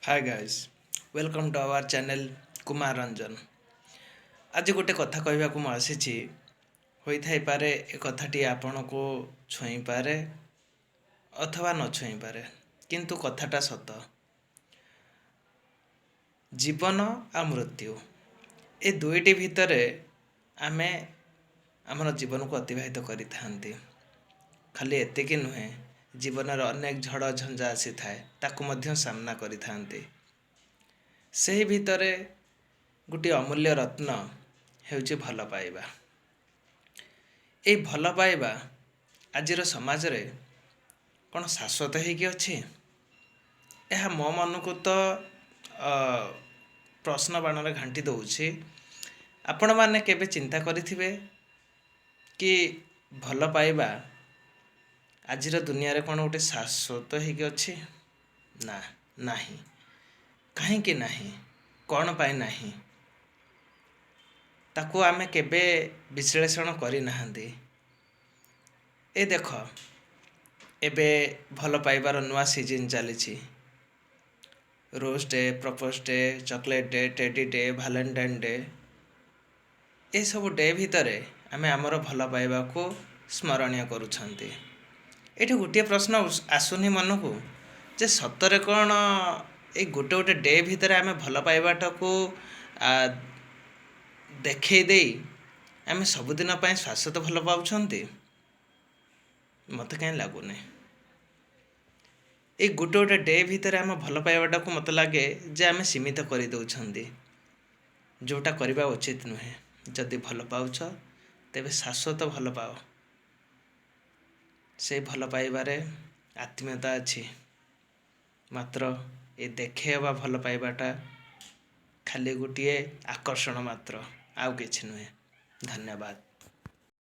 Hi guys, welcome to our channel Kumar Ranjan. आज गोटे कथा कहवाक मु आसी होई थाई पारे ए कथाटी आपन को छुई पारे अथवा न छुई पारे, किंतु कथाटा सत। जीवन आ मृत्यु ए दुईटी भितरे आमे आमर जीवन को अतिबाहित करि थांती। खाली एतिकी नुहे, जीवन अनेक झड़ झंझा आसी थाए ताकू मध्य सामना करि थांती। ସେହି ଭିତରେ ଗୋଟିଏ ଅମୂଲ୍ୟ ରତ୍ନ ହେଉଛି ଭଲ ପାଇବା। ଏଇ ଭଲ ପାଇବା ଆଜିର ସମାଜରେ କ'ଣ ଶାଶ୍ୱତ ହେଇକି ଅଛି? ଏହା ମୋ ମନକୁ ତ ପ୍ରଶ୍ନ ବାଣରେ ଘାଣ୍ଟି ଦେଉଛି। ଆପଣମାନେ କେବେ ଚିନ୍ତା କରିଥିବେ କି ଭଲ ପାଇବା ଆଜିର ଦୁନିଆରେ କ'ଣ ଗୋଟେ ଶାଶ୍ୱତ ହେଇକି ଅଛି? ନା, ନାହିଁ। କାହିଁକି ନାହିଁ? କ'ଣ ପାଇଁ ନାହିଁ? ତାକୁ ଆମେ କେବେ ବିଶ୍ଳେଷଣ କରିନାହାନ୍ତି। ଏ ଦେଖ, ଏବେ ଭଲ ପାଇବାର ନୂଆ ସିଜିନ୍ ଚାଲିଛି। Rose day, propose day, chocolate day, teddy day, Valentine day, ଏସବୁ ଡେ ଭିତରେ ଆମେ ଆମର ଭଲ ପାଇବାକୁ ସ୍ମରଣୀୟ କରୁଛନ୍ତି। ଏଠି ଗୋଟିଏ ପ୍ରଶ୍ନ ଆସୁନି ମନକୁ ଯେ ସତରେ କ'ଣ ଏଇ ଗୋଟେ ଗୋଟେ ଡେ ଭିତରେ ଆମେ ଭଲ ପାଇବାଟାକୁ ଦେଖେଇ ଦେଇ ଆମେ ସବୁଦିନ ପାଇଁ ଶାଶ୍ୱତ ଭଲ ପାଉଛନ୍ତି? ମୋତେ କାହିଁ ଲାଗୁନି। ଏଇ ଗୋଟେ ଗୋଟେ ଡେ ଭିତରେ ଆମ ଭଲ ପାଇବାଟାକୁ ମୋତେ ଲାଗେ ଯେ ଆମେ ସୀମିତ କରିଦେଉଛନ୍ତି, ଯେଉଁଟା କରିବା ଉଚିତ ନୁହେଁ। ଯଦି ଭଲ ପାଉଛ ତେବେ ଶାଶ୍ୱତ ଭଲ ପାଅ। ସେଇ ଭଲ ପାଇବାରେ ଆତ୍ମୀୟତା ଅଛି। ମାତ୍ର ଏ ଦେଖେଇବା ଭଲ ପାଇବାଟା ଖାଲି ଗୋଟିଏ ଆକର୍ଷଣ ମାତ୍ର, ଆଉ କିଛି ନୁହେଁ। ଧନ୍ୟବାଦ।